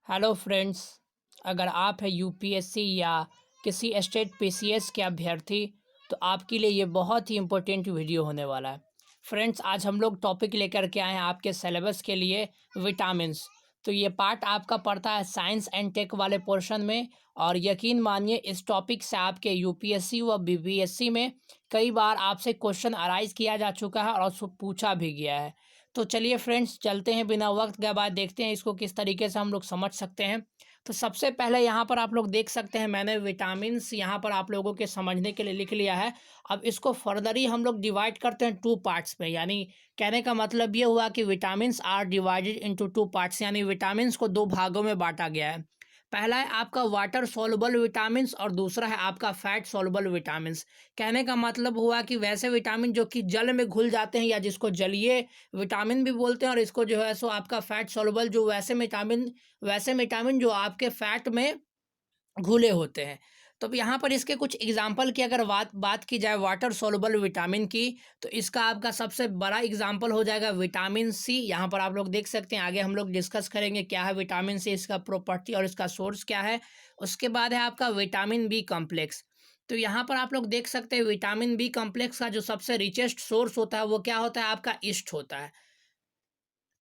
Hello friends. अगर आप है यूपीएससी या किसी स्टेट पीसीएस के अभ्यर्थी तो आपके लिए ये बहुत ही इम्पोर्टेंट वीडियो होने वाला है। फ्रेंड्स, आज हम लोग टॉपिक लेकर के आए हैं आपके सिलेबस के लिए विटामिन्स। तो ये पार्ट आपका पड़ता है साइंस एंड टेक वाले पोर्शन में, और यकीन मानिए इस टॉपिक से आपके यूपीएससी व बीपीएससी में कई बार आपसे क्वेश्चन अराइज किया जा चुका है और उसको पूछा भी गया है। तो चलिए फ्रेंड्स, चलते हैं बिना वक्त के बाद देखते हैं इसको किस तरीके से हम लोग समझ सकते हैं। तो सबसे पहले यहाँ पर आप लोग देख सकते हैं मैंने विटामिन्स यहाँ पर आप लोगों के समझने के लिए लिख लिया है। अब इसको फर्दर हम लोग डिवाइड करते हैं टू पार्ट्स में, यानी कहने का मतलब ये हुआ कि vitamins are divided into two parts, यानी विटामिन्स को दो भागों में बांटा गया है। पहला है आपका वाटर सॉल्युबल विटामिन्स और दूसरा है आपका फैट सॉल्युबल विटामिन्स। कहने का मतलब हुआ कि वैसे विटामिन जो कि जल में घुल जाते हैं या जिसको जलीय विटामिन भी बोलते हैं, और इसको जो है सो आपका फैट सॉल्युबल जो वैसे विटामिन जो आपके फैट में घुले होते हैं। तो अब यहाँ पर इसके कुछ एग्जाम्पल की अगर बात बात की जाए वाटर सॉल्युबल विटामिन की, तो इसका आपका सबसे बड़ा एग्जाम्पल हो जाएगा विटामिन सी। यहाँ पर आप लोग देख सकते हैं, आगे हम लोग डिस्कस करेंगे क्या है विटामिन सी, इसका प्रॉपर्टी और इसका सोर्स क्या है। उसके बाद है आपका विटामिन बी कॉम्प्लेक्स। तो यहाँ पर आप लोग देख सकते हैं विटामिन बी कॉम्प्लेक्स का जो सबसे रिचेस्ट सोर्स होता है वो क्या होता है, आपका ईस्ट होता है।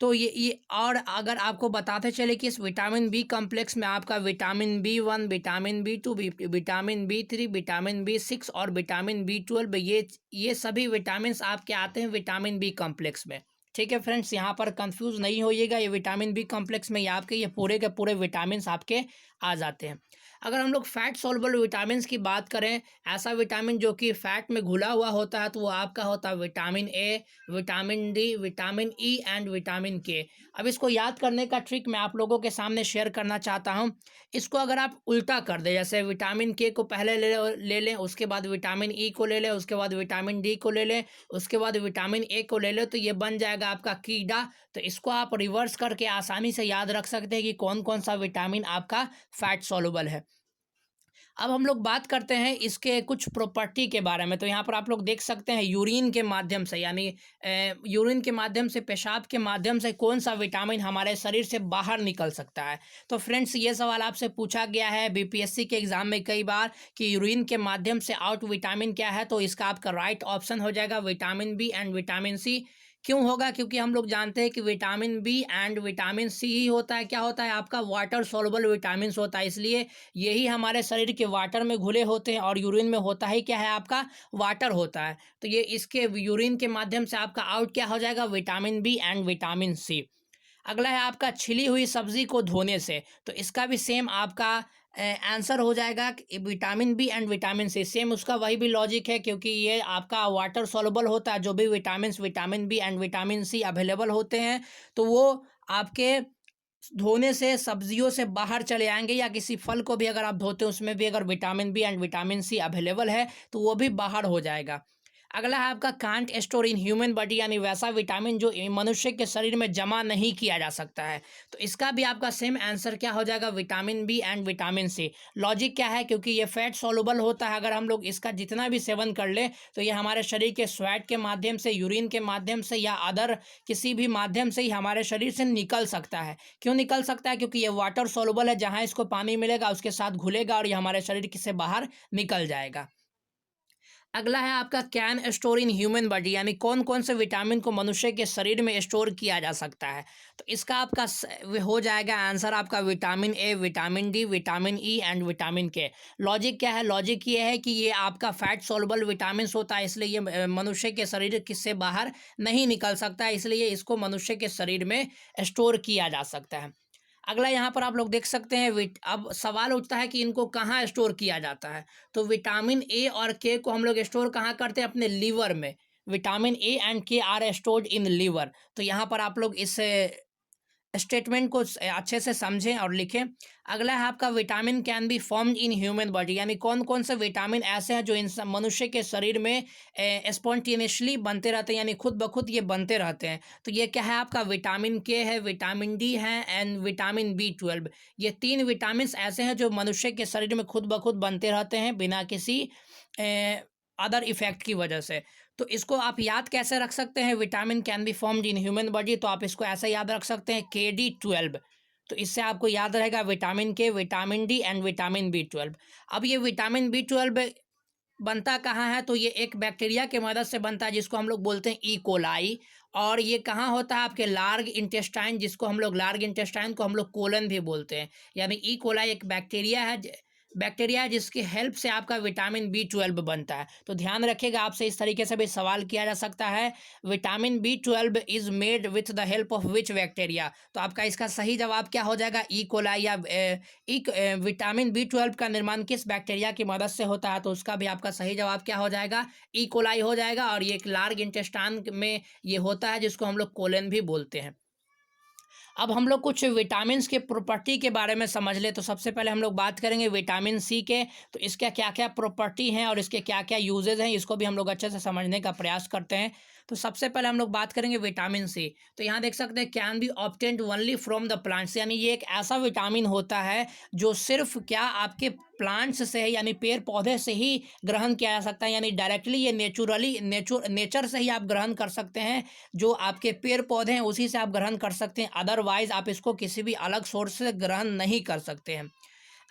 तो ये और अगर आपको बताते चले कि इस विटामिन बी कॉम्प्लेक्स में आपका vitamin B 1, vitamin B 2, vitamin B 3, vitamin B 6 और विटामिन बी 12, ये सभी विटामिन आपके आते हैं विटामिन बी कॉम्प्लेक्स में। ठीक है फ्रेंड्स, यहाँ पर कंफ्यूज नहीं होइएगा, ये विटामिन बी कॉम्प्लेक्स में ये आपके ये पूरे के पूरे विटामिन आपके आ जाते हैं। अगर हम लोग फैट सॉल्युबल विटामिन की बात करें, ऐसा विटामिन जो कि फैट में घुला हुआ होता है, तो वो आपका होता है vitamin A, vitamin D, vitamin E and vitamin के। अब इसको याद करने का ट्रिक मैं आप लोगों के सामने शेयर करना चाहता हूँ। इसको अगर आप उल्टा कर दें, जैसे विटामिन के को पहले ले लें, उसके बाद विटामिन ई को ले लें, उसके बाद विटामिन डी को ले लें, उसके बाद विटामिन ए को ले लें, तो ये बन जाएगा आपका कीड़ा। तो इसको आप रिवर्स करके आसानी से याद रख सकते हैं कि कौन कौन सा विटामिन आपका फैट सॉल्युबल है। अब हम लोग बात करते हैं इसके कुछ प्रॉपर्टी के बारे में। तो यहाँ पर आप लोग देख सकते हैं यूरिन के माध्यम से, यानी यूरिन के माध्यम से, पेशाब के माध्यम से कौन सा विटामिन हमारे शरीर से बाहर निकल सकता है। तो फ्रेंड्स, ये सवाल आपसे पूछा गया है बीपीएससी के एग्जाम में कई बार कि यूरिन के माध्यम से आउट विटामिन क्या है, तो इसका आपका राइट ऑप्शन हो जाएगा vitamin B and vitamin C. क्यों होगा? क्योंकि हम लोग जानते हैं कि vitamin B and vitamin C ही होता है, क्या होता है आपका वाटर सॉल्युबल विटामिन होता है, इसलिए यही हमारे शरीर के वाटर में घुले होते हैं, और यूरिन में होता ही क्या है आपका वाटर होता है। तो ये इसके यूरिन के माध्यम से आपका आउट क्या हो जाएगा, vitamin B and vitamin C. अगला है आपका छिली हुई सब्जी को धोने से, तो इसका भी सेम आपका आंसर हो जाएगा कि vitamin B and vitamin C. Same उसका वही भी लॉजिक है, क्योंकि ये आपका वाटर सॉल्युबल होता है। जो भी vitamin B and vitamin C available होते हैं, तो वो आपके धोने से सब्जियों से बाहर चले आएंगे, या किसी फल को भी अगर आप धोते हैं उसमें भी अगर vitamin B and vitamin C available है तो वो भी बाहर हो जाएगा। अगला है आपका can't store in human body, यानी वैसा विटामिन जो मनुष्य के शरीर में जमा नहीं किया जा सकता है। तो इसका भी आपका सेम आंसर क्या हो जाएगा, vitamin B and vitamin C. Logic क्या है, क्योंकि ये फैट सॉल्युबल होता है, अगर हम लोग इसका जितना भी सेवन कर ले तो ये हमारे शरीर के स्वेट के माध्यम से, यूरिन के माध्यम से या अदर किसी भी माध्यम से ही हमारे शरीर से निकल सकता है। क्यों निकल सकता है? क्योंकि ये वाटर सॉल्युबल है, जहाँ इसको पानी मिलेगा उसके साथ घुलेगा और ये हमारे शरीर से बाहर निकल जाएगा। अगला है आपका can store in human body, यानी कौन कौन से विटामिन को मनुष्य के शरीर में स्टोर किया जा सकता है। तो इसका आपका हो जाएगा आंसर आपका vitamin A, vitamin D, vitamin E and vitamin के। लॉजिक क्या है? लॉजिक ये है कि ये आपका फैट सॉल्युबल विटामिन होता है, इसलिए ये मनुष्य के शरीर से बाहर नहीं निकल सकता है, इसलिए इसको मनुष्य के शरीर में स्टोर किया जा सकता है। अगला यहाँ पर आप लोग देख सकते हैं अब सवाल उठता है कि इनको कहाँ स्टोर किया जाता है। तो विटामिन ए और के को हम लोग स्टोर कहाँ करते हैं, अपने लीवर में। विटामिन ए एंड के आर स्टोर्ड इन लीवर। तो यहाँ पर आप लोग इस स्टेटमेंट को अच्छे से समझें और लिखें। अगला है आपका vitamin can be formed in human body, यानी कौन कौन से विटामिन ऐसे हैं जो मनुष्य के शरीर में स्पॉन्टेनियसली बनते रहते हैं, यानी खुद ब खुद ये बनते रहते हैं। तो ये क्या है आपका विटामिन के है, विटामिन डी है एंड विटामिन बी 12। ये तीन विटामिन ऐसे हैं जो मनुष्य के शरीर में खुद ब खुद बनते रहते हैं बिना किसी अदर इफेक्ट की वजह से। तो इसको आप याद कैसे रख सकते हैं, vitamin can be formed in human body, तो आप इसको ऐसे याद रख सकते हैं KD12। तो इससे आपको याद रहेगा विटामिन के, vitamin D and vitamin B12। अब ये विटामिन B12 बनता कहाँ है, तो ये एक बैक्टीरिया की मदद से बनता है जिसको हम लोग बोलते हैं ई कोलाई। और ये कहाँ होता है, आपके लार्ज इंटेस्टाइन, जिसको हम लोग लार्ज इंटेस्टाइन को हम लोग कोलन भी बोलते हैं। यानी ई कोलाई एक बैक्टीरिया है जिसकी हेल्प से आपका विटामिन B12 बनता है। तो ध्यान रखिएगा, आपसे इस तरीके से भी सवाल किया जा सकता है, vitamin B12 is made with the help of which bacteria. तो आपका इसका सही जवाब क्या हो जाएगा, ई कोलाई। या विटामिन B12 का निर्माण किस बैक्टीरिया की मदद से होता है, तो उसका भी आपका सही जवाब क्या हो जाएगा, ई कोलाई हो जाएगा। और ये एक लार्ज इंटेस्टाइन में ये होता है जिसको हम लोग कोलन भी बोलते हैं। अब हम लोग कुछ विटामिन्स के प्रॉपर्टी के बारे में समझ ले। तो सबसे पहले हम लोग बात करेंगे विटामिन सी के। तो इसका क्या क्या प्रॉपर्टी हैं और इसके क्या क्या यूजेज हैं, इसको भी हम लोग अच्छे से समझने का प्रयास करते हैं। तो सबसे पहले हम लोग बात करेंगे विटामिन सी। तो यहाँ देख सकते हैं, can be obtained only from the plants, यानी ये एक ऐसा विटामिन होता है जो सिर्फ क्या आपके प्लांट्स से है, यानी पेड़ पौधे से ही ग्रहण किया जा सकता है। यानी डायरेक्टली ये नेचर से ही आप ग्रहण कर सकते हैं। जो आपके पेड़ पौधे हैं उसी से आप ग्रहण कर सकते हैं, अदरवाइज आप इसको किसी भी अलग सोर्स से ग्रहण नहीं कर सकते हैं।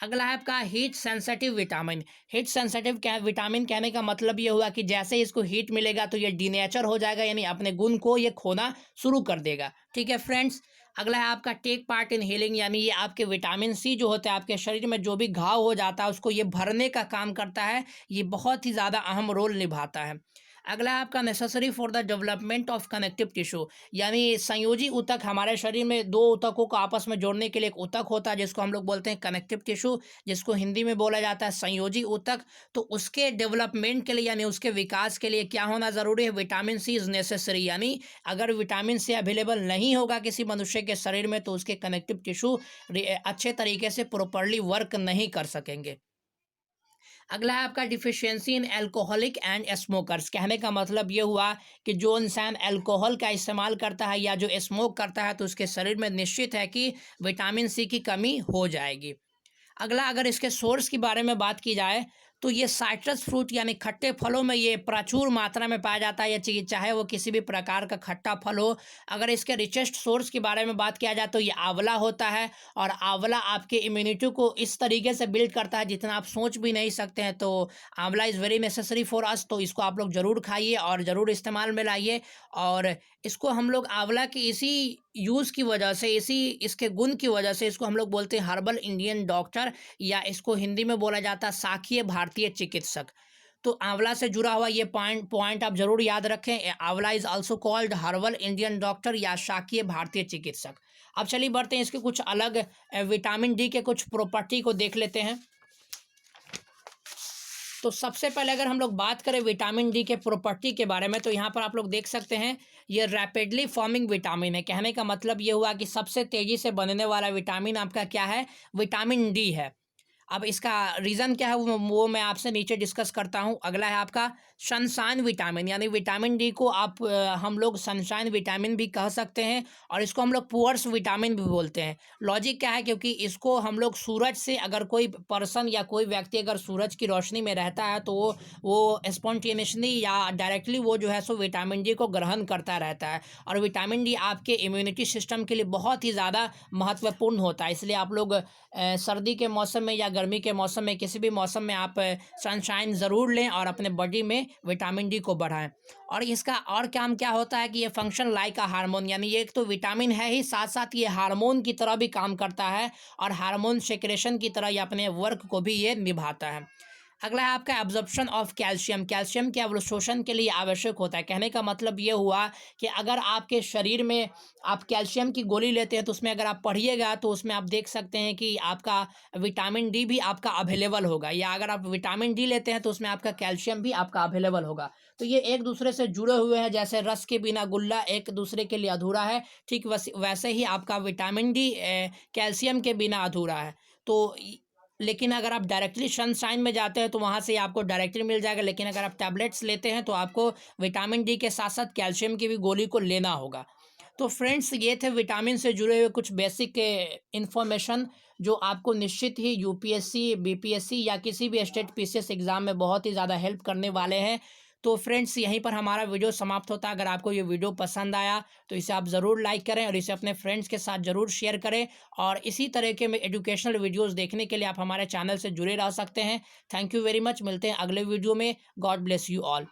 अगला है आपका heat sensitive vitamin. Heat sensitive vitamin कहने का मतलब ये हुआ कि जैसे इसको हीट मिलेगा तो ये डीनेचर हो जाएगा, यानी अपने गुण को ये खोना शुरू कर देगा। ठीक है फ्रेंड्स। अगला है आपका टेक पार्ट इन हीलिंग, यानी ये आपके विटामिन सी जो होता है, आपके शरीर में जो भी घाव हो जाता है उसको ये भरने का काम करता है। ये बहुत ही ज़्यादा अहम रोल निभाता है। अगला है आपका necessary for the development of connective tissue, यानी संयोजी ऊतक। हमारे शरीर में दो ऊतकों को आपस में जोड़ने के लिए एक ऊतक होता है जिसको हम लोग बोलते हैं कनेक्टिव टिश्यू, जिसको हिंदी में बोला जाता है संयोजी ऊतक। तो उसके डेवलपमेंट के लिए यानी उसके विकास के लिए क्या होना ज़रूरी है, विटामिन सी इज़ नेसेसरी। यानी अगर विटामिन सी अवेलेबल नहीं होगा किसी मनुष्य के शरीर में तो उसके कनेक्टिव टिश्यू अच्छे तरीके से प्रॉपरली वर्क नहीं कर सकेंगे। अगला है आपका deficiency in alcoholic and smokers. कहने का मतलब ये हुआ कि जो इंसान अल्कोहल का इस्तेमाल करता है या जो स्मोक करता है तो उसके शरीर में निश्चित है कि विटामिन सी की कमी हो जाएगी। अगला, अगर इसके सोर्स के बारे में बात की जाए तो ये साइट्रस फ्रूट यानी खट्टे फलों में ये प्रचुर मात्रा में पाया जाता है। ये चाहे वो किसी भी प्रकार का खट्टा फल हो। अगर इसके रिचेस्ट सोर्स के बारे में बात किया जाए तो ये आंवला होता है। और आंवला आपके इम्यूनिटी को इस तरीके से बिल्ड करता है जितना आप सोच भी नहीं सकते हैं। तो आंवला is very necessary for us, तो इसको आप लोग ज़रूर खाइए और ज़रूर इस्तेमाल में लाइए। और इसको हम लोग आंवला की इसी यूज़ की वजह से, इसी इसके गुण की वजह से इसको हम लोग बोलते हैं हर्बल इंडियन डॉक्टर, या इसको हिंदी में बोला जाता है शाकीय भारतीय चिकित्सक। तो आंवला से जुड़ा हुआ ये पॉइंट आप जरूर याद रखें। आंवला is also called herbal Indian doctor या शाकीय भारतीय चिकित्सक। अब चलिए बढ़ते हैं इसके कुछ अलग विटामिन डी के कुछ प्रॉपर्टी को देख लेते हैं। तो सबसे पहले अगर हम लोग बात करें विटामिन डी के प्रॉपर्टी के बारे में तो यहाँ पर आप लोग देख सकते हैं ये रैपिडली फॉर्मिंग विटामिन है। कहने का मतलब ये हुआ कि सबसे तेज़ी से बनने वाला विटामिन आपका क्या है, विटामिन डी है। अब इसका रीज़न क्या है वो मैं आपसे नीचे डिस्कस करता हूँ। अगला है आपका सनशाइन विटामिन, यानी विटामिन डी को हम लोग सनशाइन विटामिन भी कह सकते हैं और इसको हम लोग पुअर्स विटामिन भी बोलते हैं। लॉजिक क्या है, क्योंकि इसको हम लोग सूरज से, अगर कोई पर्सन या कोई व्यक्ति अगर सूरज की रोशनी में रहता है तो वो स्पॉन्टेनियसली या डायरेक्टली वो जो है सो विटामिन डी को ग्रहण करता रहता है। और विटामिन डी आपके इम्यूनिटी सिस्टम के लिए बहुत ही ज़्यादा महत्वपूर्ण होता है। इसलिए आप लोग सर्दी के मौसम में या गर्मी के मौसम में, किसी भी मौसम में आप सनशाइन ज़रूर लें और अपने बॉडी में विटामिन डी को बढ़ाएं। और इसका और काम क्या होता है कि ये फंक्शन लाइक अ हार्मोन, यानी ये एक तो विटामिन है ही, साथ साथ ये हार्मोन की तरह भी काम करता है और हार्मोन सेक्रेशन की तरह ये अपने वर्क को भी ये निभाता है। अगला है आपका एब्जॉर्प्शन ऑफ कैल्शियम। कैल्शियम के अवशोषण के लिए आवश्यक होता है। कहने का मतलब ये हुआ कि अगर आपके शरीर में आप कैल्शियम की गोली लेते हैं तो उसमें अगर आप पढ़िएगा तो उसमें आप देख सकते हैं कि आपका विटामिन डी भी आपका अवेलेबल होगा, या अगर आप विटामिन डी लेते हैं तो उसमें आपका कैल्शियम भी आपका अवेलेबल होगा। तो ये एक दूसरे से जुड़े हुए हैं। जैसे रस के बिना गुल्ला एक दूसरे के लिए अधूरा है, ठीक वैसे ही आपका विटामिन डी कैल्शियम के बिना अधूरा है। तो लेकिन अगर आप डायरेक्टली सनशाइन में जाते हैं तो वहाँ से आपको डायरेक्टली मिल जाएगा, लेकिन अगर आप टैबलेट्स लेते हैं तो आपको विटामिन डी के साथ साथ कैल्शियम की भी गोली को लेना होगा। तो फ्रेंड्स, ये थे विटामिन से जुड़े हुए कुछ बेसिक इन्फॉर्मेशन जो आपको निश्चित ही यूपीएससी, बीपीएससी या किसी भी स्टेट पीसीएस एग्ज़ाम में बहुत ही ज़्यादा हेल्प करने वाले हैं। तो फ्रेंड्स यहीं पर हमारा वीडियो समाप्त होता है। अगर आपको ये वीडियो पसंद आया तो इसे आप ज़रूर लाइक करें और इसे अपने फ्रेंड्स के साथ ज़रूर शेयर करें, और इसी तरह के एजुकेशनल वीडियोज़ देखने के लिए आप हमारे चैनल से जुड़े रह सकते हैं। Thank you very much. मिलते हैं अगले वीडियो में। God bless you all.